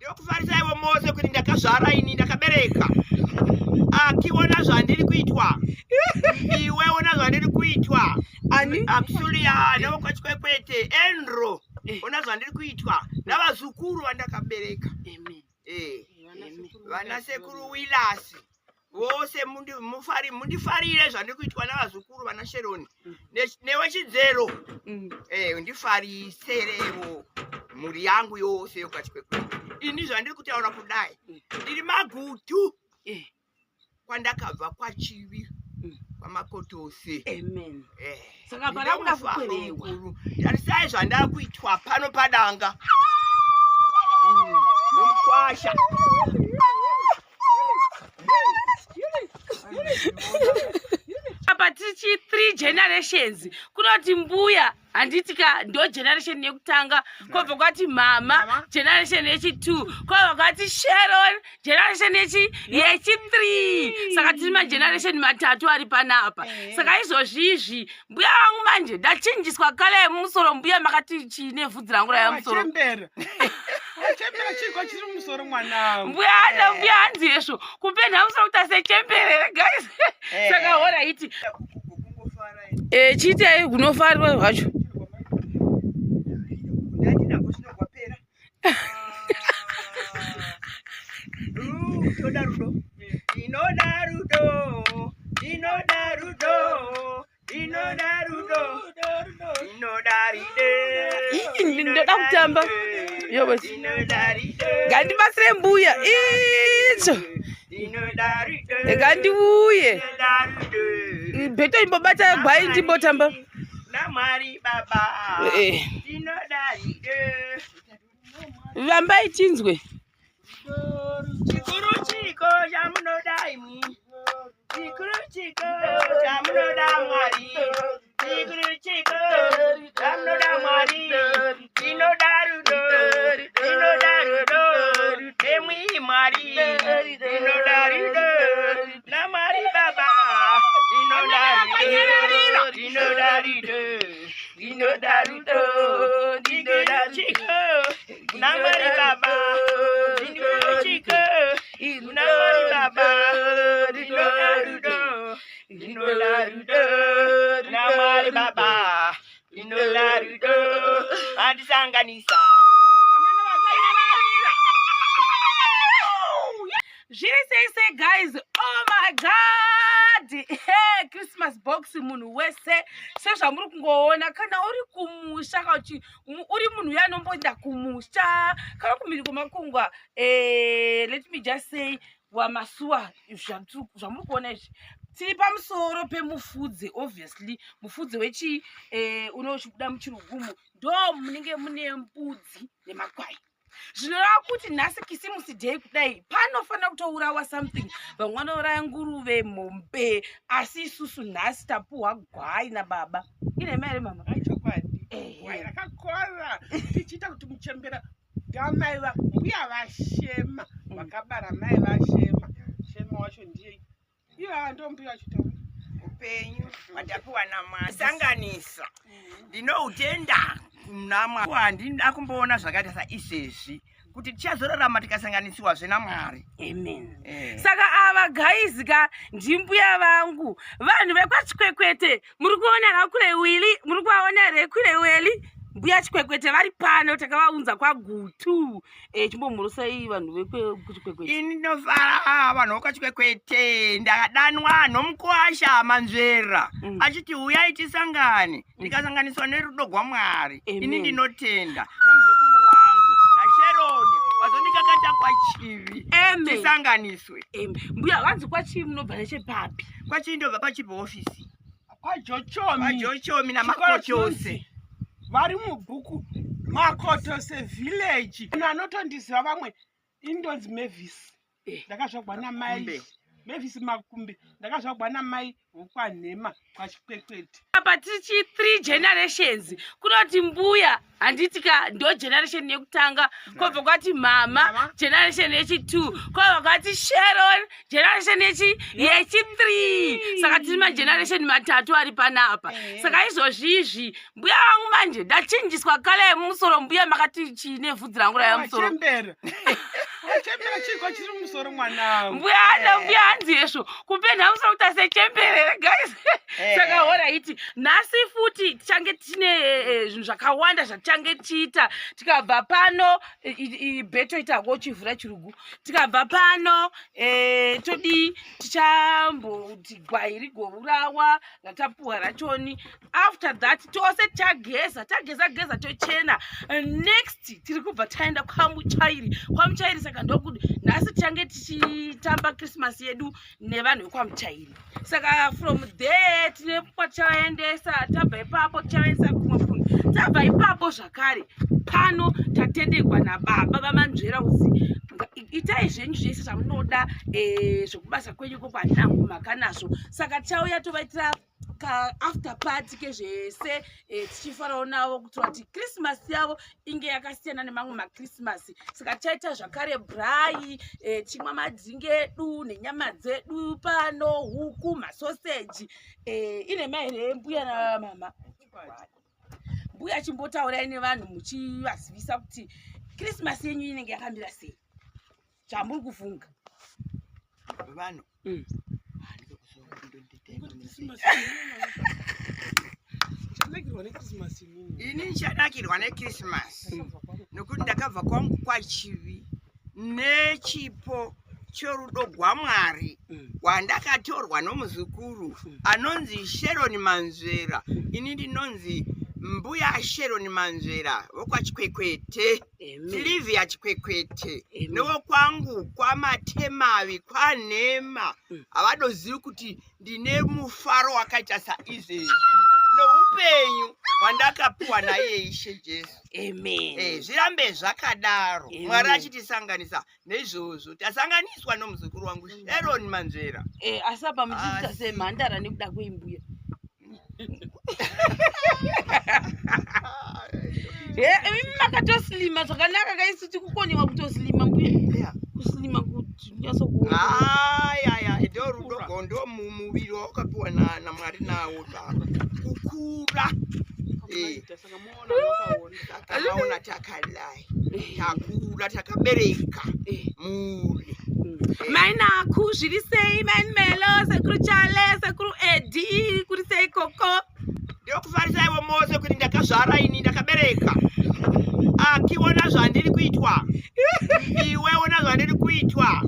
ndokufarisa iwe mose kuti ndakazvara ini ndakabereka. Akiona zvandiri kuitwa. Iwe ona zvandiri kuitwa. Absolia ndokwachikwekwete Enro. Ona zvandiri kuitwa. Navazukuru vandakabereka. Amen. Vanasekuru Wilasi. Vose mundifarire zvandiri kuitwa navazukuru vana Sheroni. Newechidzero. Undifariserevo muri yangu yose yokwachikwekwete. Ini zvandiri kutaura kudai. Ndiri magutu. Kwandakabva kwachivi kwamakotose. Amen. Saka para kuda kukwerewa. Tarisai zvandava kuitwa pano padanga. Nomukwasha. Apa tichi 3 generations. Kunoti mbuya handitika ndo generation yekutanga, kobva kwati mama generation yechi2, kobva kwati Sharon generation yechi3. Saka tiri mageneration matatu ari panapa. Saka izvozvizvi mbuya vangu manje ndachinjiswa kale yemusoro. Mbuya makati chine vhudzi rangu raya musoro. Chembera chiko chiri musoro mwanangu. Mbuya hanzi yesvo kupenda musoro kuti asechemberere guys. Saka hora iti chiitai kunofarwa zvacho. Ndoda kutamba ngandibasire mbuya icho ngandiuye beto imbobata gwai ndimbotamba vambai tinzwe chikuru chiko chamunodai mwi. Chikuru chiko chamunoda Mwari. Chikuru chiko chamunoda Mwari. Inoda rudo. Nemwi Mwari. Inoda rudo. Na Mwari Baba. Inoda rudo. Chikuru chiko na Mwari Baba. Chikuru chiko na Mwari Baba. Namari Baba, Inolarudo, Adisanganisa. Say guys, oh my god, hey, Christmas box munhu wese sezvamuri kungoona kana uri kumusha kauchi uri munhu yanomboenda kumusha kana kumiri kwemakungwa let me just say wamasuwa zvamuri kuona izvi tiri pamusoro pemufudze. Obviously mufudze wechi unochibuda muchirugumu ndo munenge mune mbudzi nemakwai. Zvinoreva kuti nhasi kisimusi day kudai panofanira kutourawa something. Vamwe vanouraya nguruve, mombe, asi isusu nhasi tapuhwa gwai nababa. Ine mere mama chokwadi gwai rakakora tichiita kuti muchembera ndamai mbuya vashema vakabara mai vashema. Shema wacho ndiye iva ndo mbuya wachitaura upenyu watapuwa namasanganisa. Ndinoutenda namwari. Handina kumboona zvakaita saizvezvi kuti tichazorarama tikasanganisiwa zvenaMwari. Amen. Saka ava guys ka ndimbuya vangu vanhu vekwachikwekwete muri kuona rakurewili, muri kuvaona rekureweli mbuya chikwekwete vari pano takavaunza kwagutu. Chimbomhurusai vanhu vekuchikwekwete. Ini ndinofara vanhu vokwachikwekwete. Ndakadanwa nomukwasha manzvera achiti uyai tisangane. Ndikasanganiswa nerudo rwaMwari. Ini ndinotenda nomuzukuru wangu naSheroni wazondikakata kwachivi. Tisanganiswe. Mbuya wanzi kwachivi munobva nechepapi? Kwachivi ndobva pachibhofisi kwaJochomi namakotose. Vari mubhuku Makotose village. Anotondiziva vamwe indonzi Mavis. Ndakazvagwa namai Mavis Makumbe. Ndakazvagwa namai wokwanhema kwaChikwekwete. Apa tichi 3 generations. Kunoti mbuya handitika ndo generation yekutanga, kobva kwati mama generation yechi2, kobva kwati Sharon generation yechi3. Saka tiri mageneration matatu ari panapa. Saka izvozvizvi mbuya vangu manje ndachinjiswa kale yemusoro. Mbuya makati chine vhudzi rangu raya musoro. Chembera chembera chiko chiri musoro mwanangu. Mbuya hanzi esvo kupenda musoro kuti asechemberere guys. Saka alright, nhasi futi tichange tine zvinhu zvakawanda zvatichange tiita. Tikabva pano beto itago chivhura chirugu. Tikabva pano todi tichamboti gwai rigourawa ratapuhwa rachoni. After that tose tageza tochena. Next tiri kubva taenda kwamuchairi saka ndokuti nhasi tichange tichitamba Christmas yedu nevanhu vekwamuchairi. Saka from there tine kwatichaendesa. Tabva ipapo tichaendesa kumwe kunhu. Tabva ipapo zvakare pano tatendegwa nababa vamanzvera kuzi itai zvenyu zvese zvamunoda zvokubasa kwenyuko kwanangu makanazvo. Saka tichauya tovaitira after party kezvese tichifarawo navo kutora kuti Christmas yavo inge yakasiyana nemamwe maChristmas. Saka tichaita zvakare brai chimwa madzinge edu nenyama dzedu pano, huku, masoseji. Ine maire mbuya namama. Mbuya chimbotaurai nevanhu muchivazivisa kuti Christmas yenyu inenge yakamira sei. Chamuri kufunga vanhu ini ndichadakirwa neChristmas nokuti ndakabva kwangu kwachivi nechipo chorudo rwaMwari rwandakatorwa nomuzukuru anonzi Sheroni Manzvera. Ini ndinonzi mbuya Sheroni Manzvera wokwaChikwekwete, Silivia Chikwekwete, newokwangu kwaMatemavi kwaNhema. Havadozivi kuti ndine mufaro wakaita saizvezvi noupenyu hwandakapiwa naye Ishe Jesu. Amen. Zvirambe zvakadaro. Mwari achitisanganisa neizvozvo. Tasanganiswa nomuzukuru wangu Sheroni Manzvera. Asaba muchiita semhandara nekuda kwembuya. Makatoslima zvakanaka kaisuti kukoniwa kutoslima mbuya. Kuslima kuti nyasokuona. Ndo rudo gondo mumuviri wakapiwa naMwari nawo kukura. Takaona takalai. Takura takabereka muri. Mainaku zviri sei, mainimelo, sekuru Chale, sekuru Edi, kuri sei koko. Ndiokufarisaiwo mose kuti ndakazvara ini ndakabereka. Akiona zvandiri kuitwa. Iwe ona zvandiri kuitwa.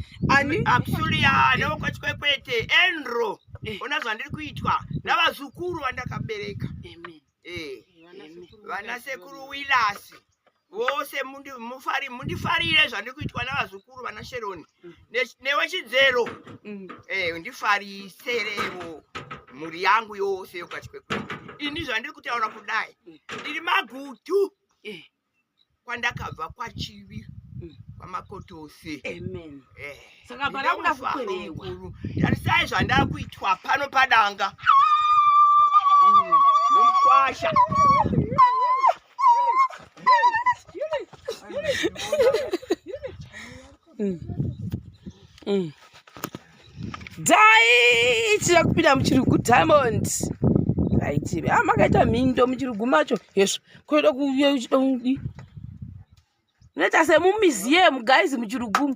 Absolia newokwaChikwekwete Endro ona zvandiri kuitwa navazukuru vandakabereka. Vana sekuru Wilasi vose mundifarire zvandiri kuitwa navazukuru vana Sheroni newechidzero. Ndifariserevo mhuri yangu yose yokwaChikwekwete. Ini zvandiri kutaura kudai ndiri magutu kwandakabva kwachivi kwaMakotose. Amen. Saka para kuda kukwerewa. Tarisai zvandari kuitwa pano padanga. Nomukwasha. Dai tira kupinda muchirugu Diamond. Right. Makaita mindo muchirugu macho. Yesu. Koida kuuya uchida kudi. Neta semu museum guys muchirugu.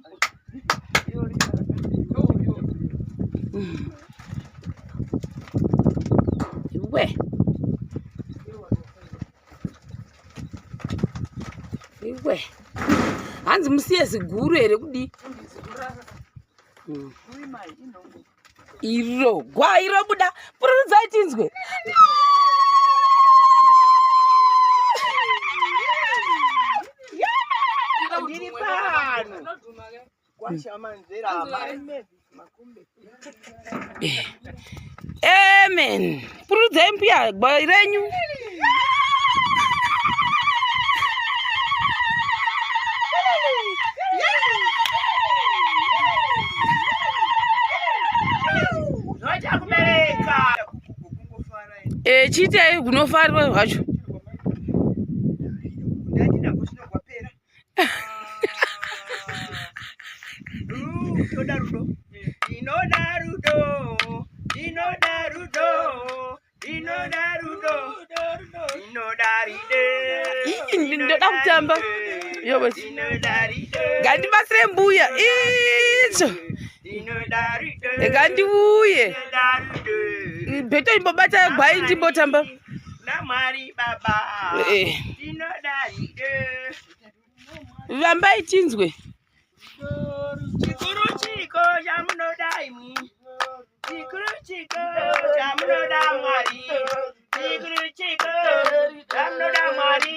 Iwe. Hanzi musiye ziguru here kudi. Iro, iro buda. Purudza itinzwe. Ndiri pano. Kwasha Manzvera Amen. Purudza impia gwai renyu. Chite kunofarwa zvacho. Ndoda kutamba. Yowes. Dinodarido. Ngandibasire mbuya. Icho. Dinodarido. Ngandiuye. Dinodarido. Beto imbobata gwayi ndimbotamba. Namari baba. Dinodarido. Vambai chinzwe. Chikuru chiko chamunodaimi. Chikuru chiko chamunoda Mwari. Chikuru chiko chamunoda Mwari.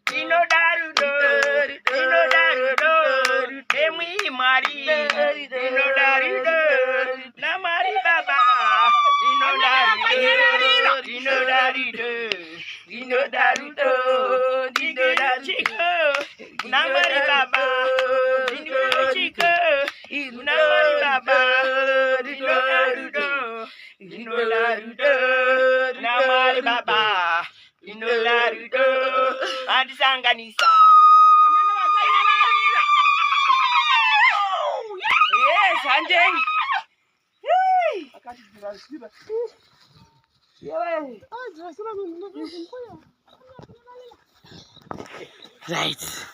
Dinodarudo. Dinodarudo. Emwi Mwari. Dinodarudo. Namari baba. Dinodarudo. Dinodarudo. Dinodarudo. Chikuru chiko. Namari baba. Dinodarudo. Chiko. Namari baba. Dinodarudo. Dinodarudo. Namari baba. Dinodarudo. Andisanganisa. Amene wakanyararira. Yes, handeng. Akati dzirasira. Right.